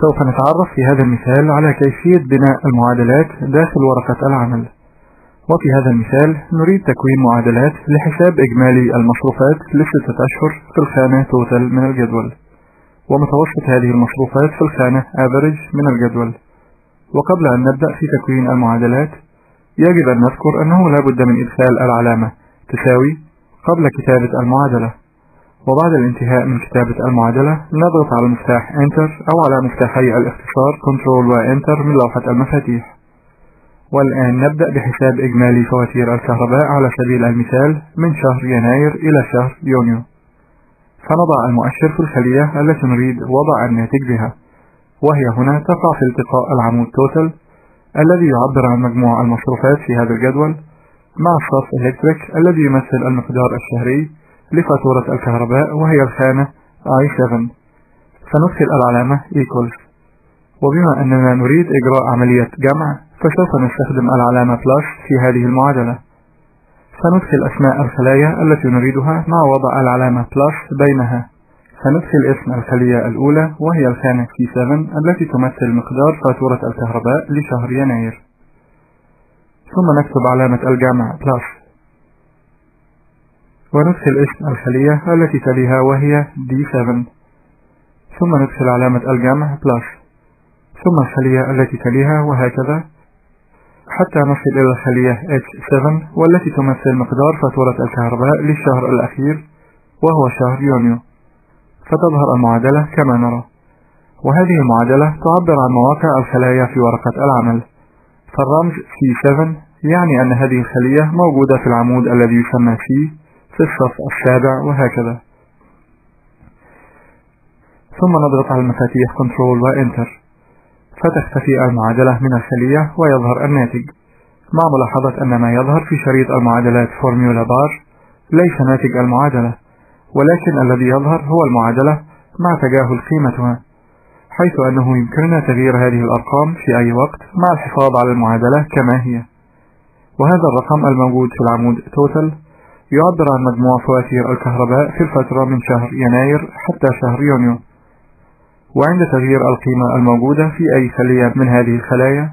سوف نتعرف في هذا المثال على كيفية بناء المعادلات داخل ورقة العمل. وفي هذا المثال نريد تكوين معادلات لحساب إجمالي المصروفات ل6 أشهر في الخانة توتال من الجدول، ومتوسط هذه المصروفات في الخانة average من الجدول. وقبل أن نبدأ في تكوين المعادلات يجب أن نذكر أنه لا بد من إدخال العلامة تساوي قبل كتابة المعادلة، وبعد الانتهاء من كتابة المعادلة نضغط على مفتاح Enter أو على مفتاحي الاختصار Ctrl و Enter من لوحة المفاتيح. والآن نبدأ بحساب إجمالي فواتير الكهرباء على سبيل المثال من شهر يناير إلى شهر يونيو. فنضع المؤشر في الخلية التي نريد وضع الناتج بها، وهي هنا تقع في التقاء العمود توتال الذي يعبر عن مجموع المصروفات في هذا الجدول مع الصف إلكتريك الذي يمثل المقدار الشهري لفاتورة الكهرباء وهي الخانة I7. فندخل العلامة equals، وبما أننا نريد إجراء عملية جمع فسوف نستخدم العلامة plus في هذه المعادلة. فندخل أسماء الخلايا التي نريدها مع وضع العلامة plus بينها. فندخل اسم الخلية الأولى وهي الخانة C7 التي تمثل مقدار فاتورة الكهرباء لشهر يناير، ثم نكتب علامة الجمع plus، وندخل اسم الخلية التي تليها وهي D7، ثم ندخل علامة الجمع plus، ثم الخلية التي تليها وهكذا حتى نصل إلى الخلية H7 والتي تمثل مقدار فاتورة الكهرباء للشهر الأخير وهو شهر يونيو. فتظهر المعادلة كما نرى، وهذه المعادلة تعبر عن مواقع الخلايا في ورقة العمل. فالرمز C7 يعني أن هذه الخلية موجودة في العمود الذي يسمى C في الصف السابع وهكذا. ثم نضغط على المفاتيح Ctrl و Enter فتختفي المعادلة من الخلية ويظهر الناتج، مع ملاحظة أن ما يظهر في شريط المعادلات فورميولا بار ليس ناتج المعادلة، ولكن الذي يظهر هو المعادلة مع تجاهل قيمتها، حيث أنه يمكننا تغيير هذه الأرقام في أي وقت مع الحفاظ على المعادلة كما هي. وهذا الرقم الموجود في العمود توتال يعبر عن مجموع فواتير الكهرباء في الفترة من شهر يناير حتى شهر يونيو. وعند تغيير القيمة الموجودة في أي خلية من هذه الخلايا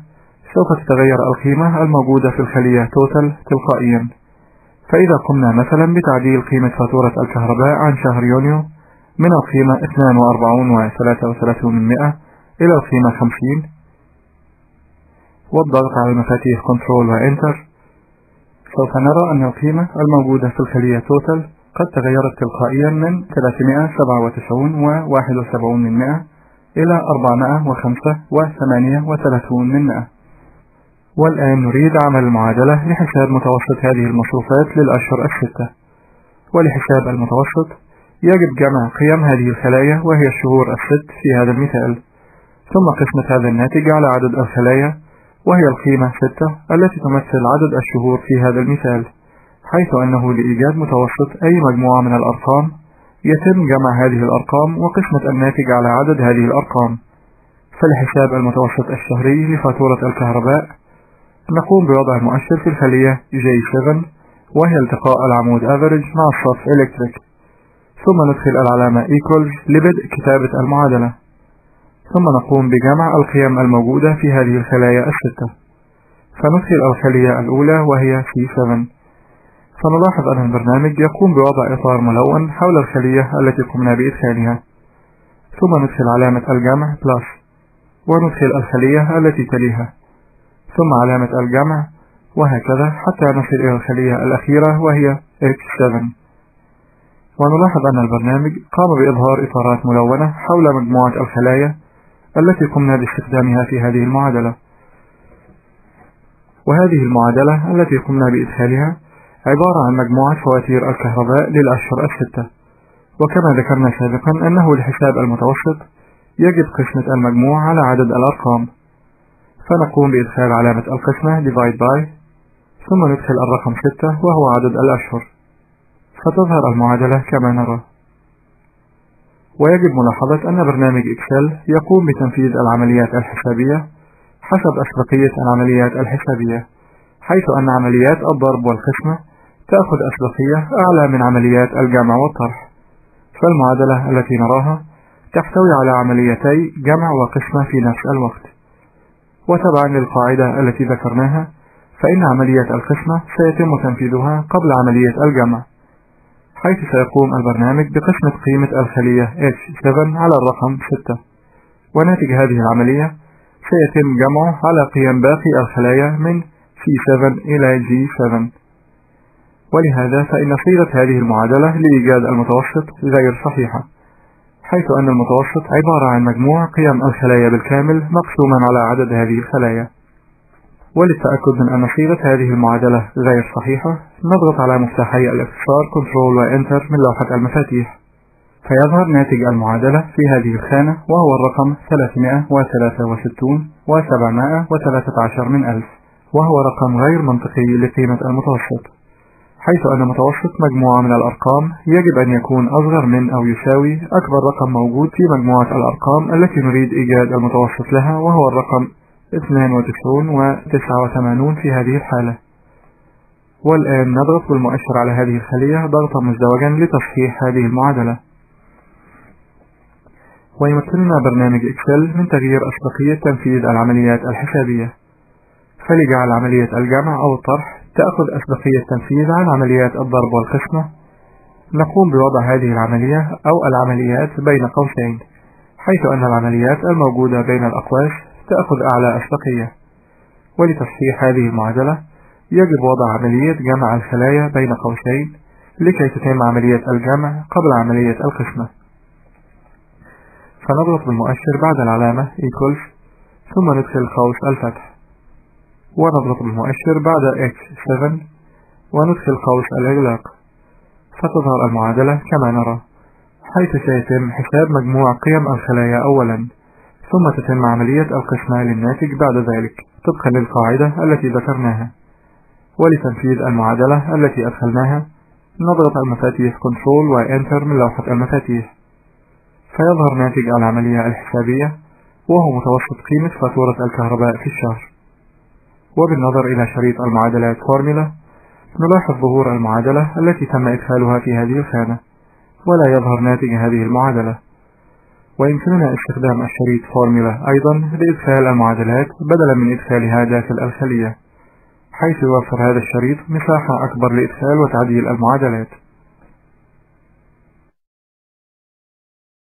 سوف تتغير القيمة الموجودة في الخلية توتال تلقائيا. فإذا قمنا مثلا بتعديل قيمة فاتورة الكهرباء عن شهر يونيو من القيمة 42.33 إلى القيمة 50 والضغط على المفاتيح Ctrl و Enter، سوف نرى أن القيمة الموجودة في الخلية توتال قد تغيرت تلقائيا من 397.71 إلى 405.38. والآن نريد عمل المعادلة لحساب متوسط هذه المصروفات للأشهر الستة. ولحساب المتوسط يجب جمع قيم هذه الخلايا وهي الشهور الست في هذا المثال، ثم قسمة هذا الناتج على عدد الخلايا وهي القيمة 6 التي تمثل عدد الشهور في هذا المثال، حيث أنه لإيجاد متوسط أي مجموعة من الأرقام يتم جمع هذه الأرقام وقسمة الناتج على عدد هذه الأرقام. فلحساب المتوسط الشهري لفاتورة الكهرباء نقوم بوضع المؤشر في الخلية J7 وهي التقاء العمود average مع الصف إلكتريك، ثم ندخل العلامة equals لبدء كتابة المعادلة، ثم نقوم بجمع القيم الموجودة في هذه الخلايا الستة. فندخل الخلية الأولى وهي C7، فنلاحظ أن البرنامج يقوم بوضع إطار ملون حول الخلية التي قمنا بإدخالها، ثم ندخل علامة الجمع plus، وندخل الخلية التي تليها، ثم علامة الجمع وهكذا حتى نصل إلى الخلية الأخيرة وهي H7. ونلاحظ أن البرنامج قام بإظهار إطارات ملونة حول مجموعة الخلايا التي قمنا باستخدامها في هذه المعادلة. وهذه المعادلة التي قمنا بإدخالها عبارة عن مجموعة فواتير الكهرباء للأشهر الستة. وكما ذكرنا سابقا أنه لحساب المتوسط يجب قسمة المجموع على عدد الأرقام، فنقوم بإدخال علامة القسمة divide by، ثم ندخل الرقم 6 وهو عدد الأشهر، فتظهر المعادلة كما نرى. ويجب ملاحظة أن برنامج إكسل يقوم بتنفيذ العمليات الحسابية حسب أسبقية العمليات الحسابية، حيث أن عمليات الضرب والقسمة تأخذ أسبقية أعلى من عمليات الجمع والطرح. فالمعادلة التي نراها تحتوي على عمليتي جمع وقسمة في نفس الوقت. وتبعا للقاعدة التي ذكرناها، فإن عملية القسمة سيتم تنفيذها قبل عملية الجمع، حيث سيقوم البرنامج بقسمة قيمة الخلية H7 على الرقم 6، وناتج هذه العملية سيتم جمعه على قيم باقي الخلايا من C7 إلى G7. ولهذا فإن صيغة هذه المعادلة لإيجاد المتوسط غير صحيحة، حيث أن المتوسط عبارة عن مجموع قيم الخلايا بالكامل مقسوما على عدد هذه الخلايا. وللتأكد من أن صيغة هذه المعادلة غير صحيحة، نضغط على مفتاحي الاختصار Ctrl و Enter من لوحة المفاتيح، فيظهر ناتج المعادلة في هذه الخانة، وهو الرقم 363 و713 من 1000، وهو رقم غير منطقي لقيمة المتوسط، حيث أن متوسط مجموعة من الأرقام يجب أن يكون أصغر من أو يساوي أكبر رقم موجود في مجموعة الأرقام التي نريد إيجاد المتوسط لها، وهو الرقم 92 و89 في هذه الحالة. والآن نضغط بالمؤشر على هذه الخلية ضغطا مزدوجا لتصحيح هذه المعادلة. ويمكننا برنامج إكسل من تغيير أسبقية تنفيذ العمليات الحسابية، فلجعل عملية الجمع أو الطرح تأخذ أسبقية تنفيذ عن عمليات الضرب والقسمة، نقوم بوضع هذه العملية أو العمليات بين قوسين، حيث أن العمليات الموجودة بين الأقواس تأخذ أعلى أسبقية. ولتصحيح هذه المعادلة يجب وضع عملية جمع الخلايا بين قوسين لكي تتم عملية الجمع قبل عملية القسمة. فنضغط بالمؤشر بعد العلامة equals، ثم ندخل قوس الفتح، ونضغط بالمؤشر بعد H7 وندخل قوس الإغلاق، فتظهر المعادلة كما نرى، حيث سيتم حساب مجموع قيم الخلايا أولا، ثم تتم عملية القسمة للناتج بعد ذلك طبقا للقاعدة التي ذكرناها. ولتنفيذ المعادلة التي أدخلناها نضغط المفاتيح Ctrl و Enter من لوحة المفاتيح، فيظهر ناتج العملية الحسابية، وهو متوسط قيمة فاتورة الكهرباء في الشهر. وبالنظر إلى شريط المعادلات فورمولا، نلاحظ ظهور المعادلة التي تم إدخالها في هذه الخانة، ولا يظهر ناتج هذه المعادلة. ويمكننا استخدام الشريط فورمولا أيضا لإدخال المعادلات بدلا من إدخالها داخل الخلية، حيث يوفر هذا الشريط مساحة أكبر لإدخال وتعديل المعادلات.